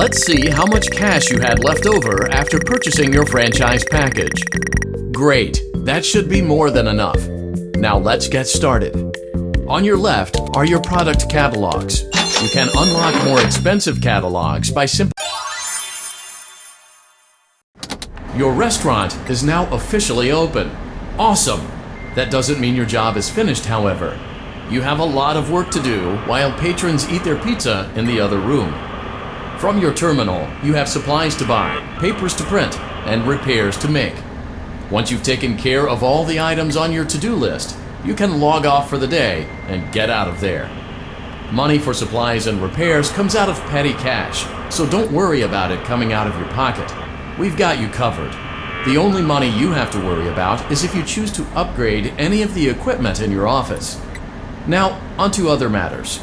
Let's see how much cash you had left over after purchasing your franchise package. Great, that should be more than enough. Now let's get started. On your left are your product catalogs. You can unlock more expensive catalogs by simply... Your restaurant is now officially open. Awesome! That doesn't mean your job is finished, however. You have a lot of work to do while patrons eat their pizza in the other room. From your terminal, you have supplies to buy, papers to print, and repairs to make. Once you've taken care of all the items on your to-do list, you can log off for the day and get out of there. Money for supplies and repairs comes out of petty cash, so don't worry about it coming out of your pocket. We've got you covered. The only money you have to worry about is if you choose to upgrade any of the equipment in your office. Now, onto other matters.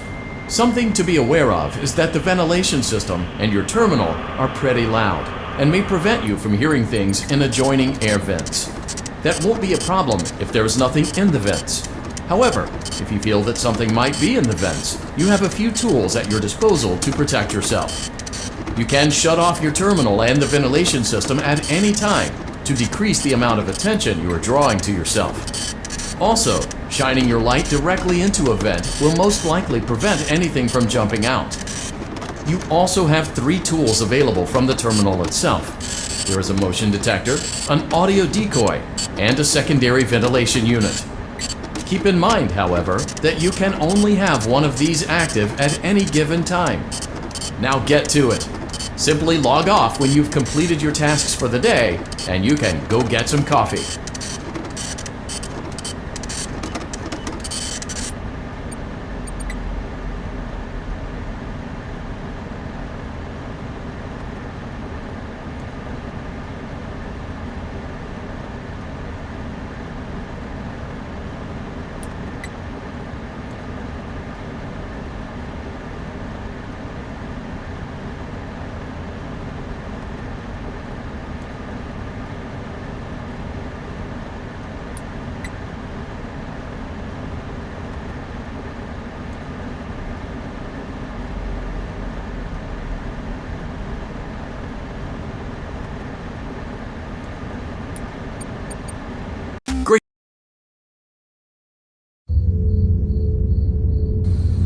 Something to be aware of is that the ventilation system and your terminal are pretty loud and may prevent you from hearing things in adjoining air vents. That won't be a problem if there is nothing in the vents. However, if you feel that something might be in the vents, you have a few tools at your disposal to protect yourself. You can shut off your terminal and the ventilation system at any time to decrease the amount of attention you are drawing to yourself. Also, shining your light directly into a vent will most likely prevent anything from jumping out. You also have 3 tools available from the terminal itself. There is a motion detector, an audio decoy, and a secondary ventilation unit. Keep in mind, however, that you can only have one of these active at any given time. Now get to it. Simply log off when you've completed your tasks for the day, and you can go get some coffee.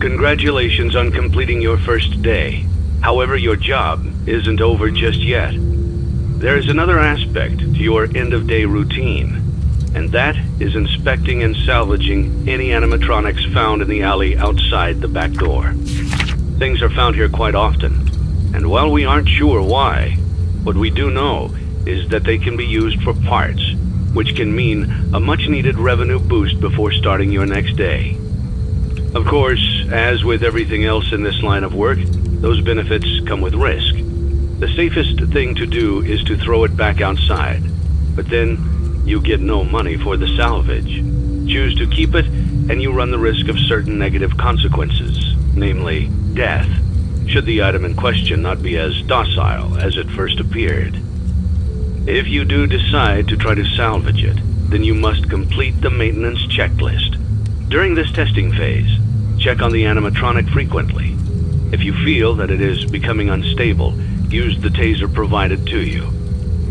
Congratulations on completing your first day. However, your job isn't over just yet. There is another aspect to your end-of-day routine, and that is inspecting and salvaging any animatronics found in the alley outside the back door. Things are found here quite often, and while we aren't sure why, what we do know is that they can be used for parts, which can mean a much-needed revenue boost before starting your next day. Of course, as with everything else in this line of work, those benefits come with risk. The safest thing to do is to throw it back outside, but then you get no money for the salvage. Choose to keep it, and you run the risk of certain negative consequences, namely death, should the item in question not be as docile as it first appeared. If you do decide to try to salvage it, then you must complete the maintenance checklist. During this testing phase, check on the animatronic frequently. If you feel that it is becoming unstable, use the taser provided to you.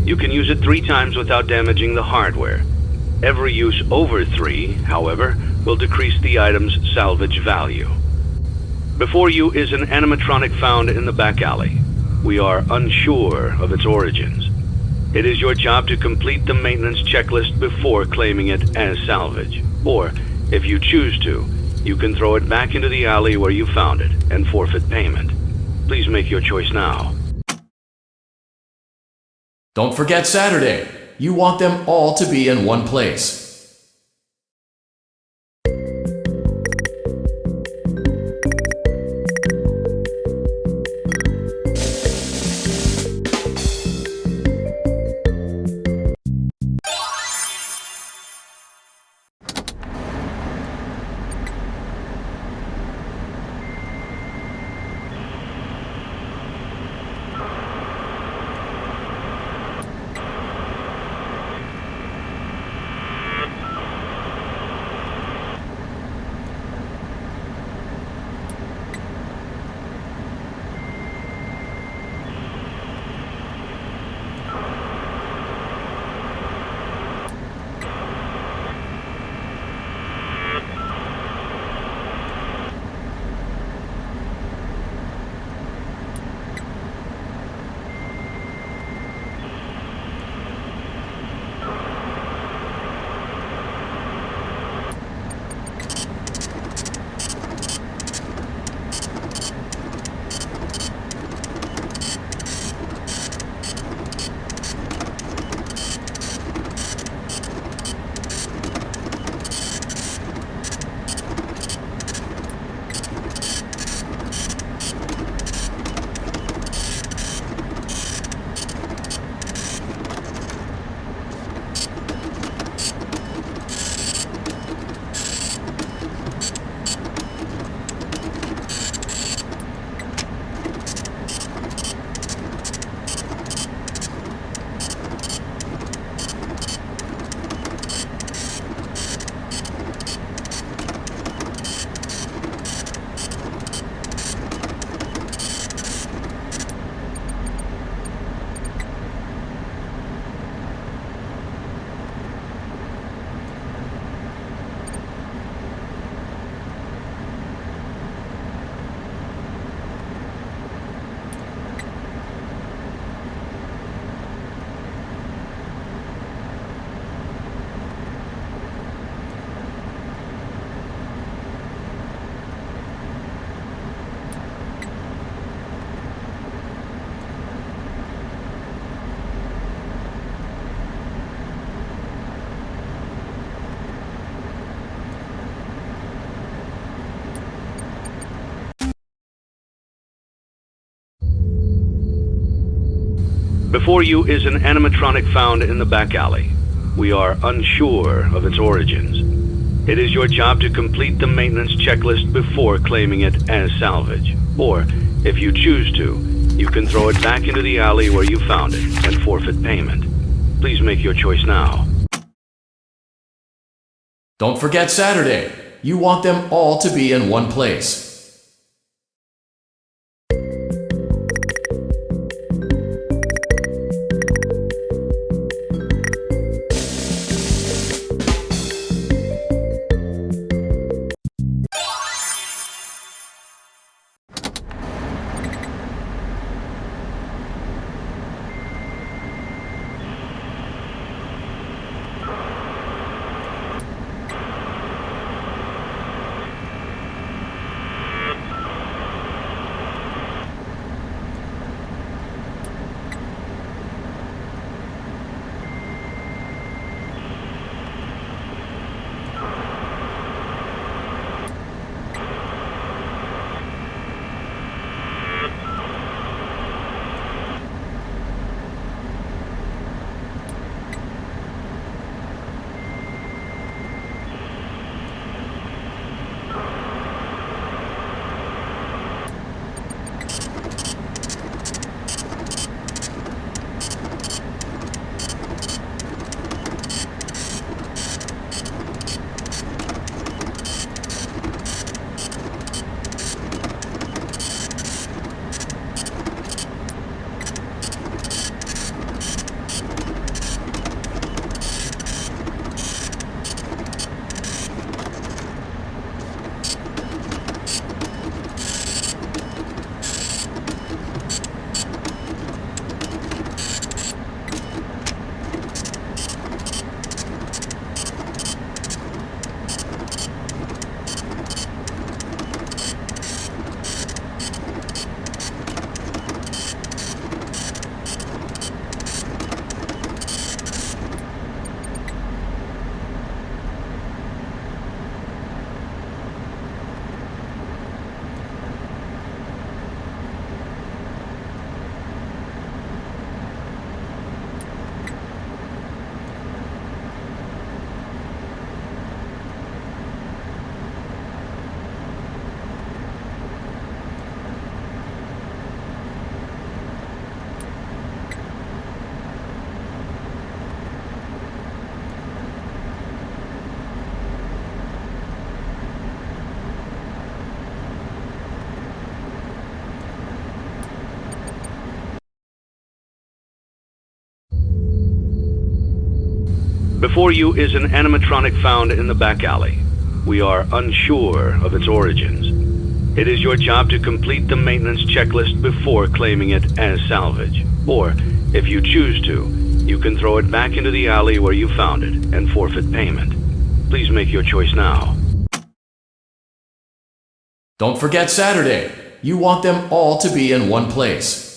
You can use it 3 times without damaging the hardware. Every use over 3, however, will decrease the item's salvage value. Before you is an animatronic found in the back alley. We are unsure of its origins. It is your job to complete the maintenance checklist before claiming it as salvage. Or, if you choose to, you can throw it back into the alley where you found it and forfeit payment. Please make your choice now. Don't forget Saturday. You want them all to be in one place. Before you is an animatronic found in the back alley. We are unsure of its origins. It is your job to complete the maintenance checklist before claiming it as salvage. Or, if you choose to, you can throw it back into the alley where you found it and forfeit payment. Please make your choice now. Don't forget Saturday. You want them all to be in one place. Before you is an animatronic found in the back alley. We are unsure of its origins. It is your job to complete the maintenance checklist before claiming it as salvage. Or, if you choose to, you can throw it back into the alley where you found it and forfeit payment. Please make your choice now. Don't forget Saturday. You want them all to be in one place.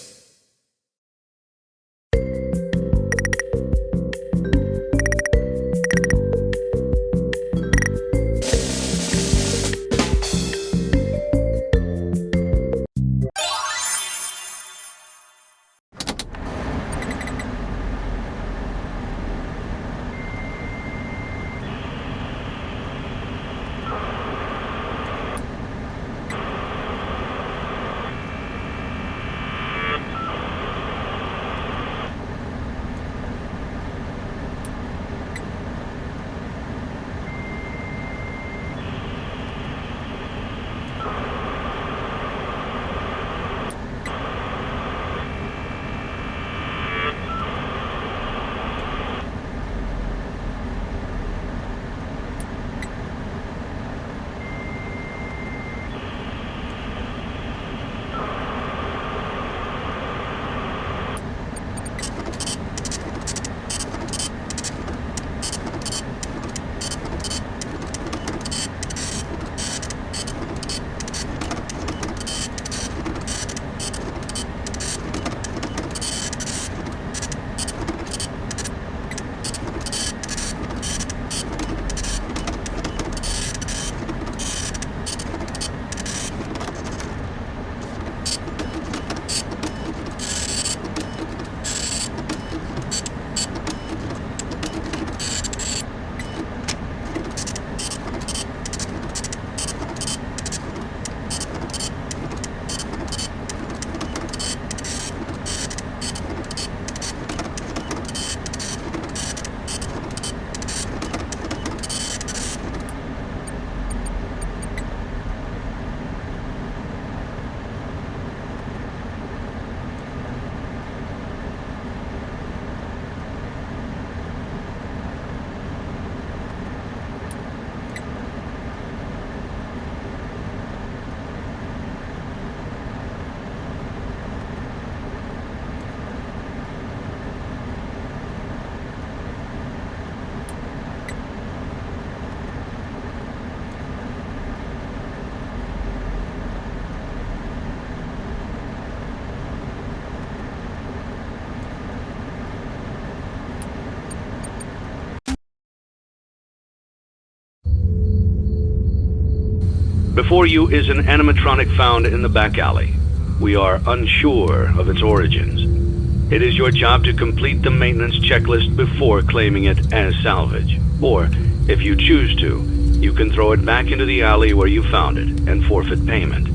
Before you is an animatronic found in the back alley. We are unsure of its origins. It is your job to complete the maintenance checklist before claiming it as salvage. Or, if you choose to, you can throw it back into the alley where you found it and forfeit payment.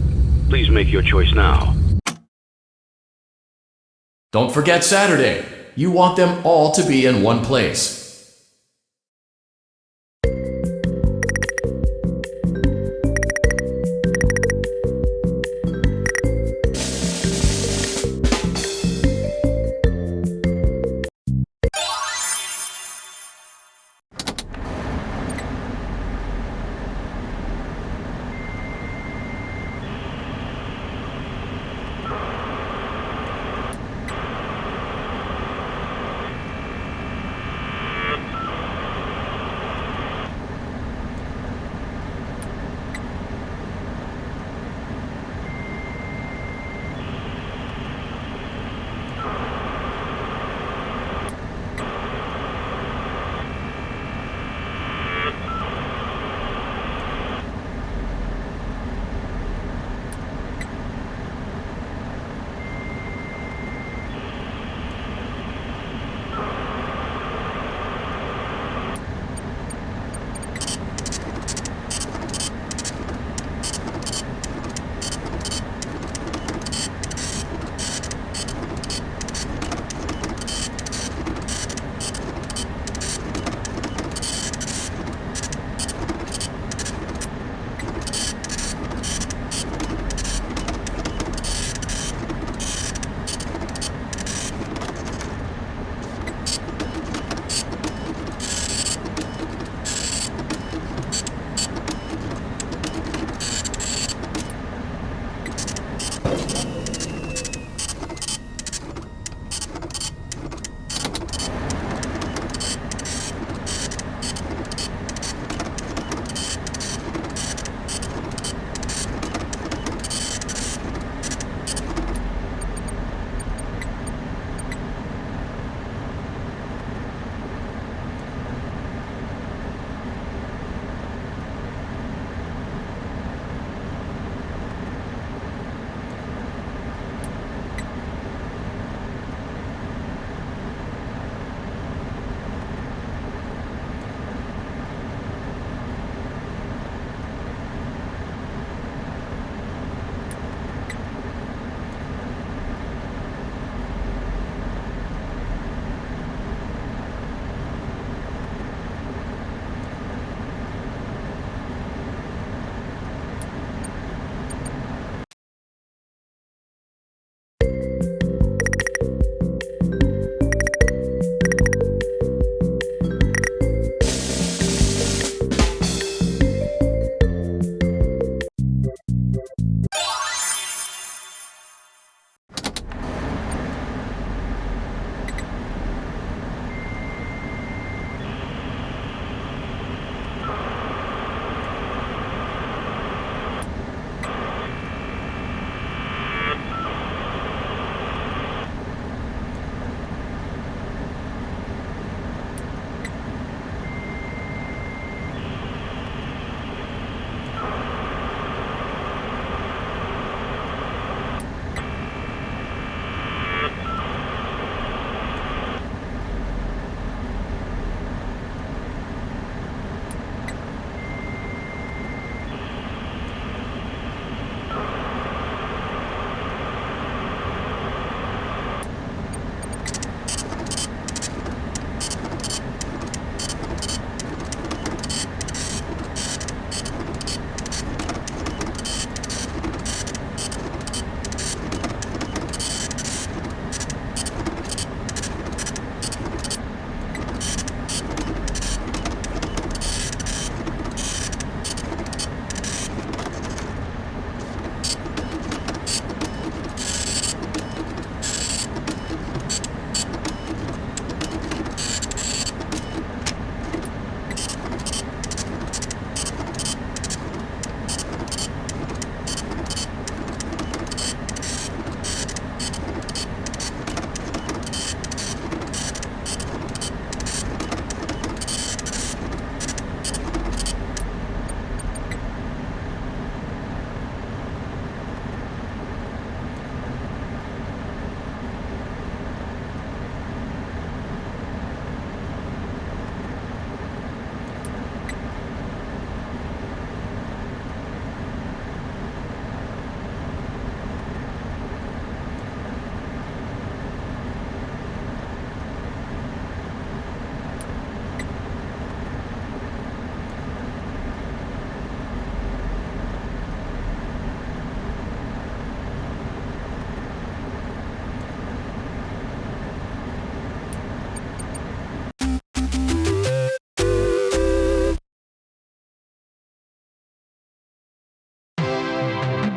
Please make your choice now. Don't forget Saturday. You want them all to be in one place.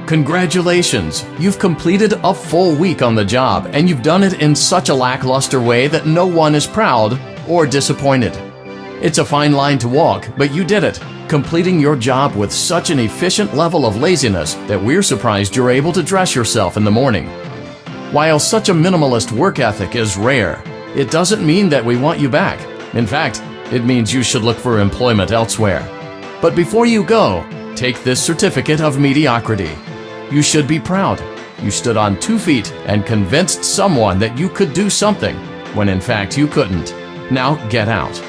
Congratulations! You've completed a full week on the job, and you've done it in such a lackluster way that no one is proud or disappointed. It's a fine line to walk, but you did it, completing your job with such an efficient level of laziness that we're surprised you're able to dress yourself in the morning. While such a minimalist work ethic is rare, it doesn't mean that we want you back. In fact, it means you should look for employment elsewhere. But before you go, take this certificate of mediocrity. You should be proud. You stood on 2 feet and convinced someone that you could do something when in fact you couldn't. Now get out.